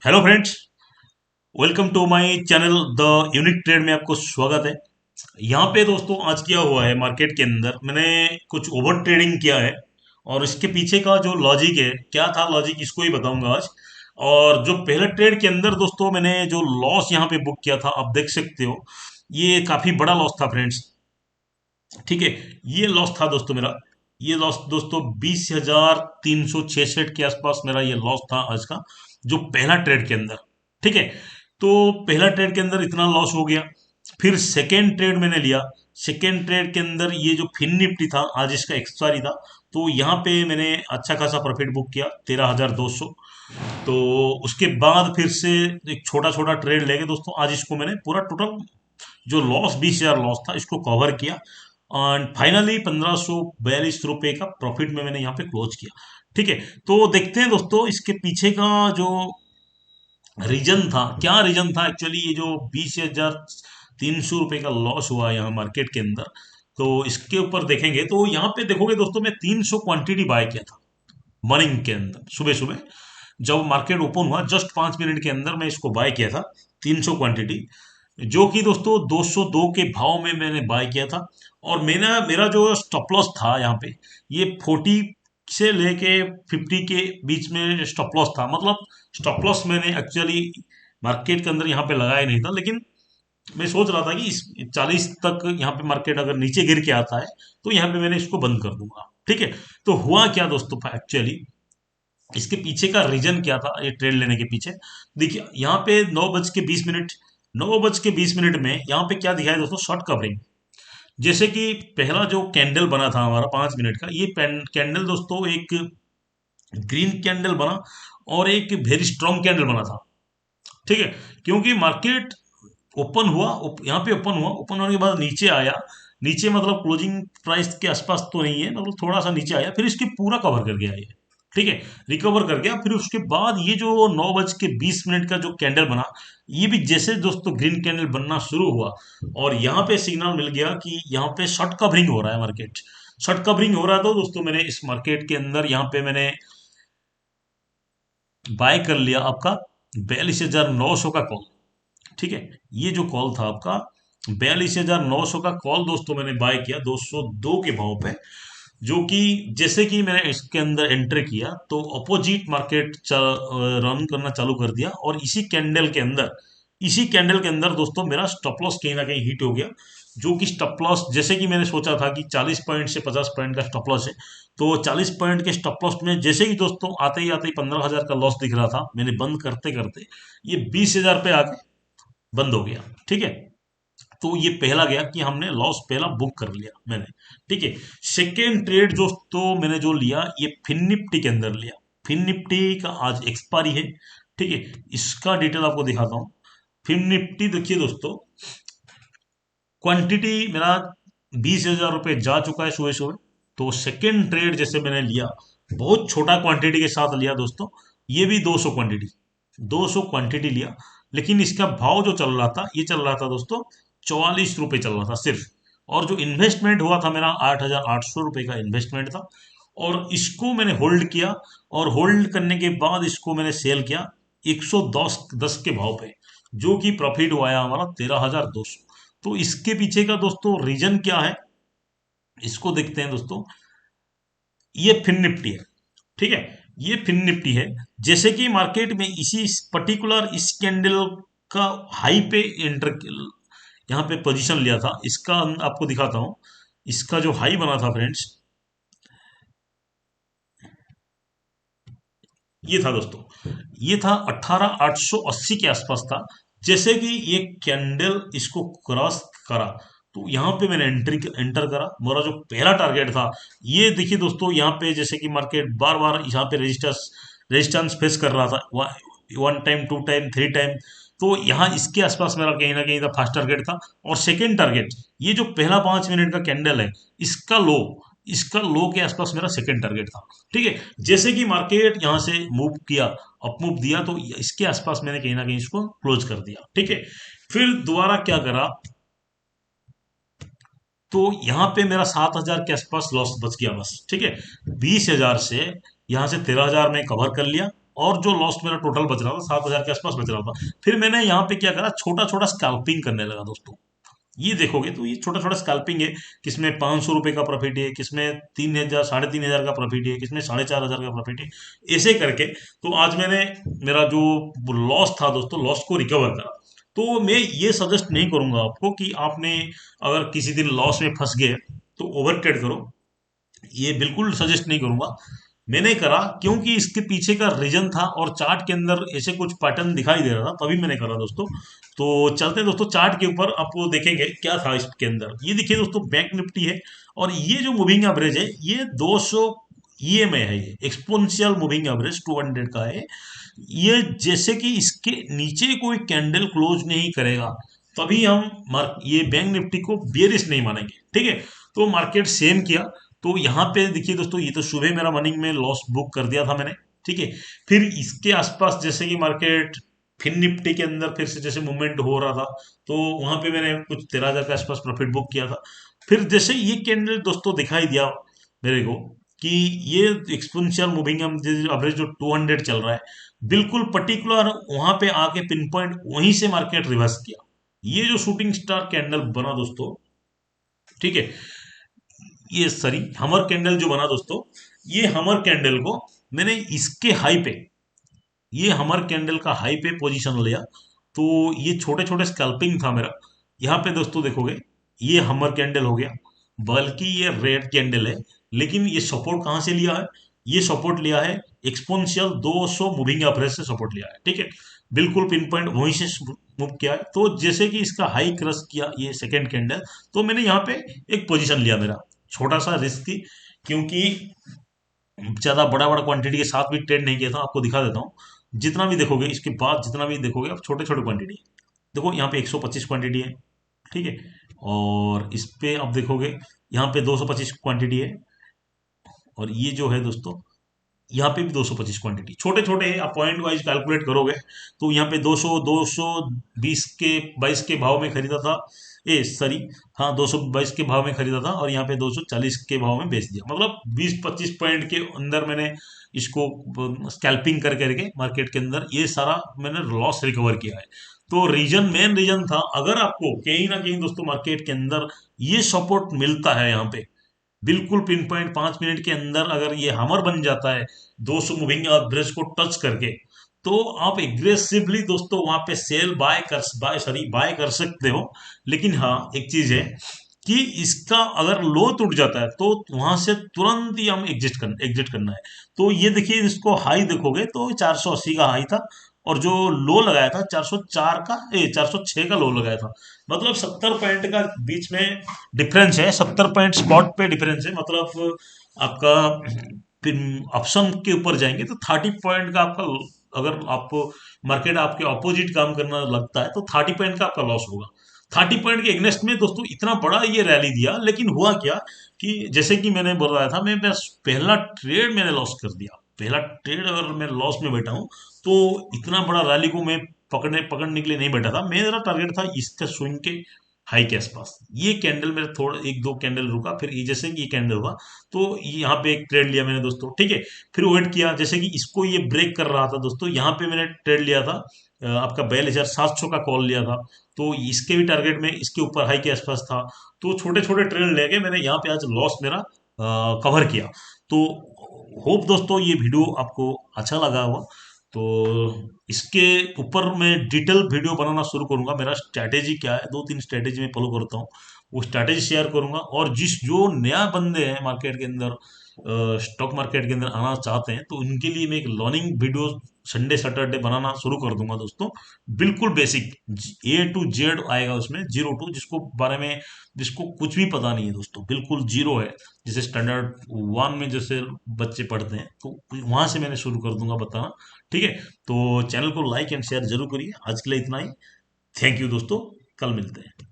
Hello friends, welcome to my channel the unique trade में आपको स्वागत है। यहाँ पे दोस्तों आज क्या हुआ है मार्केट के अंदर मैंने कुछ ओवर ट्रेडिंग किया है और इसके पीछे का जो लॉजिक है क्या था लॉजिक इसको ही बताऊंगा आज। और जो पहले ट्रेड के अंदर दोस्तों मैंने जो लॉस यहाँ पे बुक किया था आप देख सकते हो, ये काफी बड़ा लॉस था फ्रेंड्स। ठीक है, ये लॉस था दोस्तों मेरा। ये लॉस दोस्तों 20,366 के आसपास मेरा ये लॉस था आज का, जो पहला ट्रेड के अंदर। ठीक है, तो पहला ट्रेड के अंदर इतना लॉस हो गया। फिर सेकेंड ट्रेड मैंने लिया। सेकेंड ट्रेड के अंदर ये जो फिन निफ्टी था आज इसका एक्सपायरी था, तो यहाँ पे मैंने अच्छा खासा प्रॉफिट बुक किया 13,200। तो उसके बाद फिर से एक छोटा छोटा ट्रेड लेके दोस्तों आज इसको मैंने पूरा टोटल जो लॉस 20,000 लॉस था इसको कवर किया। एंड फाइनली 1,542 रुपए का प्रॉफिट में मैंने यहाँ पे क्लोज किया। ठीक है, तो देखते हैं दोस्तों इसके पीछे का जो रीजन था, क्या रीजन था एक्चुअली ये जो 20,300 रुपए का लॉस हुआ यहाँ मार्केट के अंदर। तो इसके ऊपर देखेंगे तो यहाँ पे देखोगे दोस्तों मैं 300 क्वांटिटी बाय किया था मॉर्निंग के अंदर, सुबह सुबह जब मार्केट ओपन हुआ जस्ट 5 मिनट के अंदर मैं इसको बाय किया था 300 क्वांटिटी, जो कि दोस्तों 202 के भाव में मैंने बाय किया था। और मेरा मेरा जो स्टॉप लॉस था यहाँ पे ये 40 से लेके 50 के बीच में स्टॉप लॉस था। मतलब स्टॉप लॉस मैंने एक्चुअली मार्केट के अंदर यहाँ पे लगाया नहीं था, लेकिन मैं सोच रहा था कि इस 40 तक यहाँ पे मार्केट अगर नीचे गिर के आता है तो यहाँ पे मैंने इसको बंद कर दूंगा। ठीक है, तो हुआ क्या दोस्तों एक्चुअली इसके पीछे का रीजन क्या था ये ट्रेड लेने के पीछे। देखिए यहाँ पे 9:20 9:20 में यहाँ पे क्या दिखाया दोस्तों, शॉर्ट कवरिंग। जैसे कि पहला जो कैंडल बना था हमारा 5 मिनट का, ये कैंडल दोस्तों एक ग्रीन कैंडल बना और एक वेरी स्ट्रॉन्ग कैंडल बना था। ठीक है, क्योंकि मार्केट ओपन हुआ, यहाँ पे ओपन हुआ, ओपन होने के बाद नीचे आया। नीचे मतलब क्लोजिंग प्राइस के आसपास तो नहीं है, मतलब थोड़ा सा नीचे आया, फिर इसके पूरा कवर कर गया ये। ठीक है, रिकवर कर गया। फिर उसके बाद ये जो 9:20 का जो कैंडल बना, ये भी जैसे दोस्तों ग्रीन कैंडल बनना शुरू हुआ और यहाँ पे सिग्नल मिल गया कि यहाँ पे शॉर्ट कवरिंग हो रहा है मार्केट। शॉर्ट कवरिंग हो रहा है तो दोस्तों मैंने इस मार्केट के अंदर यहाँ पे मैंने बाय कर लिया आपका 42,900 का कॉल। ठीक है, ये जो कॉल था आपका 42,900 का कॉल दोस्तों मैंने बाय किया 202 के भाव पे। जो कि जैसे कि मैंने इसके अंदर एंटर किया तो अपोजिट मार्केट रन करना चालू कर दिया और इसी कैंडल के अंदर दोस्तों मेरा स्टॉप लॉस कहीं ना कहीं हिट हो गया। जो कि स्टॉप लॉस जैसे कि मैंने सोचा था कि 40 पॉइंट से 50 पॉइंट का स्टॉप लॉस है, तो 40 पॉइंट के स्टॉप लॉस में जैसे ही दोस्तों आते ही 15,000 का लॉस दिख रहा था, मैंने बंद करते करते ये 20,000 पे आके बंद हो गया। ठीक है, तो ये पहला गया कि हमने लॉस पहला बुक कर लिया मैंने। ठीक है, सेकेंड ट्रेड जो तो मैंने जो लिया ये फिन निफ्टी के अंदर लिया। फिन निफ्टी का आज एक्सपायरी है। ठीक है, इसका डिटेल आपको दिखाता हूँ। फिन निफ्टी देखिए दोस्तों, क्वांटिटी मेरा 20,000 रुपये जा चुका है सुबह सुबह। तो सेकेंड ट्रेड जैसे मैंने लिया, बहुत छोटा क्वांटिटी के साथ लिया दोस्तों। ये भी 200 क्वांटिटी लिया, लेकिन इसका भाव जो चल रहा था ये चल रहा था दोस्तों 44 रुपये चल रहा था सिर्फ। और जो इन्वेस्टमेंट हुआ था मेरा 8,800 रुपये का इन्वेस्टमेंट था। और इसको मैंने होल्ड किया और होल्ड करने के बाद इसको मैंने सेल किया 110 के भाव पे, जो कि प्रॉफिट हुआ है हमारा 13,200। तो इसके पीछे का दोस्तों रीजन क्या है इसको देखते हैं दोस्तों। ये फिन निफ्टी है। ठीक है, ये फिन निफ्टी है। जैसे कि मार्केट में इसी पर्टिकुलर इस कैंडल का हाई पे एंटर यहाँ पे पोजीशन लिया था, इसका आपको दिखाता हूं। इसका जो हाई बना था फ्रेंड्स, ये था दोस्तों, ये था 18,880 के आसपास था। जैसे कि ये कैंडल इसको क्रॉस करा तो यहाँ पे मैंने एंटर करा। मेरा जो पहला टारगेट था, ये देखिए दोस्तों, यहाँ पे जैसे कि मार्केट बार बार यहाँ पे रेजिस्टेंस फेस कर रहा था, 1 टाइम 2 टाइम 3 टाइम। तो यहाँ इसके आसपास मेरा कहीं ना कहीं था फर्स्ट टारगेट था। और सेकेंड टारगेट ये जो पहला 5 मिनट का कैंडल है, इसका लो इसका लो के आसपास मेरा सेकेंड टारगेट था। ठीक है, जैसे कि मार्केट यहाँ से मूव किया, अप मूव दिया, तो इसके आसपास मैंने कहीं ना कहीं इसको क्लोज कर दिया। ठीक है, फिर दोबारा क्या करा, तो यहाँ पे मेरा 7,000 के आसपास लॉस बच गया बस। ठीक है, 20,000 से यहाँ से 13,000 में कवर कर लिया। और जो लॉस मेरा टोटल बच रहा था 7,000 के आसपास बच रहा था। फिर मैंने यहाँ पे क्या करा, छोटा छोटा स्कैल्पिंग करने लगा दोस्तों। ये देखोगे तो ये छोटा छोटा स्कैल्पिंग है, किसमें 500 रुपए का प्रॉफिट है, किसमें 3,000 3,500 का प्रॉफिट है, किसमें 4,500 का प्रॉफिट है, ऐसे करके। तो आज मैंने मेरा जो लॉस था दोस्तों, लॉस को रिकवर करा। तो मैं ये सजेस्ट नहीं करूंगा आपको कि आपने अगर किसी दिन लॉस में फंस गए तो ओवर ट्रेड करो, ये बिल्कुल सजेस्ट नहीं करूंगा। मैंने करा क्योंकि इसके पीछे का रीजन था और चार्ट के अंदर ऐसे कुछ पैटर्न दिखाई दे रहा था, तभी मैंने करा दोस्तों। तो चलते हैं दोस्तों चार्ट के ऊपर, आपको देखेंगे क्या था इसके अंदर। ये देखिए दोस्तों, बैंक निफ्टी है और ये जो मूविंग एवरेज है ये 200 ईएमए है, ये एक्सपोनेंशियल मूविंग एवरेज 200 का है। ये जैसे कि इसके नीचे कोई कैंडल क्लोज नहीं करेगा तभी हम ये बैंक निफ्टी को बेरिश नहीं मानेंगे, ठीक है। तो मार्केट सेम किया। तो यहाँ पे देखिए दोस्तों, ये तो सुबह मेरा मॉर्निंग में लॉस बुक कर दिया था मैंने, ठीक है। फिर इसके आसपास जैसे कि मार्केट फिन निफ्टी के अंदर फिर से जैसे मूवमेंट हो रहा था, तो वहां पे मैंने कुछ 13,000 के आसपास प्रॉफिट बुक किया था। फिर जैसे ये कैंडल दोस्तों दिखाई दिया मेरे को कि ये एक्सपोनेंशियल मूविंग एवरेज जो 200 चल रहा है, बिल्कुल पर्टिकुलर वहां पे आके पिन पॉइंट वहीं से मार्केट रिवर्स किया। ये जो शूटिंग स्टार कैंडल बना दोस्तों, ठीक है, ये सॉरी हमर कैंडल जो बना दोस्तों, ये हमर कैंडल को मैंने इसके हाई पे, ये हमर कैंडल का हाई पे पोजीशन लिया। तो ये छोटे छोटे स्कैल्पिंग था मेरा। यहाँ पे दोस्तों देखोगे, ये हमर कैंडल हो गया, बल्कि ये रेड कैंडल है। लेकिन ये सपोर्ट कहाँ से लिया है, ये सपोर्ट लिया है एक्सपोनेंशियल 200 मूविंग एवरेज से सपोर्ट लिया है, ठीक है। बिल्कुल पिन पॉइंट वहीं से मूव किया है। तो जैसे कि इसका हाई क्रश किया ये सेकेंड कैंडल, तो मैंने यहाँ पे एक पोजीशन लिया मेरा, छोटा सा रिस्क थी, क्योंकि ज्यादा बड़ा बड़ा क्वांटिटी के साथ भी ट्रेड नहीं किया था। आपको दिखा देता हूँ, जितना भी देखोगे इसके बाद, जितना भी देखोगे आप छोटे छोटे क्वांटिटी। देखो यहाँ पे 125 क्वांटिटी है, ठीक है। और इस पे आप देखोगे यहाँ पे 225 क्वांटिटी है। और ये जो है दोस्तों, यहाँ पे भी 225 क्वांटिटी, छोटे छोटे हैं। आप पॉइंट वाइज कैलकुलेट करोगे तो यहाँ पे 220 के 22 के भाव में खरीदा था, ए सॉरी, हाँ 222 के भाव में खरीदा था और यहाँ पे 240 के भाव में बेच दिया। मतलब 20-25 पॉइंट के अंदर मैंने इसको स्कैल्पिंग कर करके मार्केट के अंदर ये सारा मैंने लॉस रिकवर किया है। तो रीजन, मेन रीजन था, अगर आपको कहीं ना कहीं दोस्तों मार्केट के अंदर ये सपोर्ट मिलता है यहाँ पे, बिल्कुल पिन पॉइंट 5 मिनट के अंदर अगर ये हमर बन जाता है 200 मूविंग एवरेज को टच करके, तो आप एग्रेसिवली दोस्तों वहां पे सेल बाय कर सकते हो। लेकिन हाँ एक चीज है कि इसका अगर लो टूट जाता है तो वहां से तुरंत ही हम एग्जिट करना है। तो ये देखिए, इसको हाई देखोगे तो 480 का हाई था और जो लो लगाया था 404 का, 406 का लो लगाया था। मतलब 70 पॉइंट का बीच में डिफरेंस है, 70 पॉइंट स्पॉट पे डिफरेंस है। मतलब आपका ऑप्शन के ऊपर जाएंगे तो 30 पॉइंट का आपका, अगर आपको मार्केट आपके ऑपोजिट काम करना लगता है तो 30 पॉइंट का आपका लॉस होगा। 30 पॉइंट के एग्नेस्ट में दोस्तों इतना बड़ा ये रैली दिया, लेकिन हुआ क्या कि जैसे कि मैंने बोल रहा था, मैं बस पहला ट्रेड मैंने लॉस कर दिया। पहला ट्रेड अगर मैं लॉस में बैठा हूँ तो इतना बड़ा रैली को मैं पकड़ने के लिए नहीं बैठा था। मेरा टारगेट था इसका स्विंग के हाई के आसपास। ये कैंडल मेरा थोड़ा एक दो कैंडल रुका, फिर ये जैसे कि ये कैंडल हुआ तो यहाँ पे एक ट्रेड लिया मैंने दोस्तों, ठीक है। फिर वेट किया, जैसे कि इसको ये ब्रेक कर रहा था दोस्तों, यहाँ पे मैंने ट्रेड लिया था आपका 42,700 का कॉल लिया था। तो इसके भी टारगेट में इसके ऊपर हाई के आसपास था। तो छोटे छोटे ट्रेड लेके मैंने यहाँ पे आज लॉस मेरा कवर किया। तो होप दोस्तों ये वीडियो आपको अच्छा लगा होगा। तो इसके ऊपर मैं डिटेल वीडियो बनाना शुरू करूंगा। मेरा स्ट्रैटेजी क्या है, 2-3 स्ट्रैटेजी में फॉलो करता हूँ, वो स्ट्रैटेजी शेयर करूंगा। और जिस जो नया बंदे हैं मार्केट के अंदर, स्टॉक मार्केट के अंदर आना चाहते हैं, तो उनके लिए मैं एक लर्निंग वीडियो संडे सैटरडे बनाना शुरू कर दूंगा दोस्तों। बिल्कुल बेसिक A to Z आएगा उसमें, जीरो टू, जिसको बारे में जिसको कुछ भी पता नहीं है दोस्तों, बिल्कुल जीरो है। जैसे स्टैंडर्ड 1 में जैसे बच्चे पढ़ते हैं, तो वहां से मैंने शुरू कर दूंगा बताना, ठीक है। तो चैनल को लाइक एंड शेयर जरूर करिए। आज के लिए इतना ही। थैंक यू दोस्तों, कल मिलते हैं।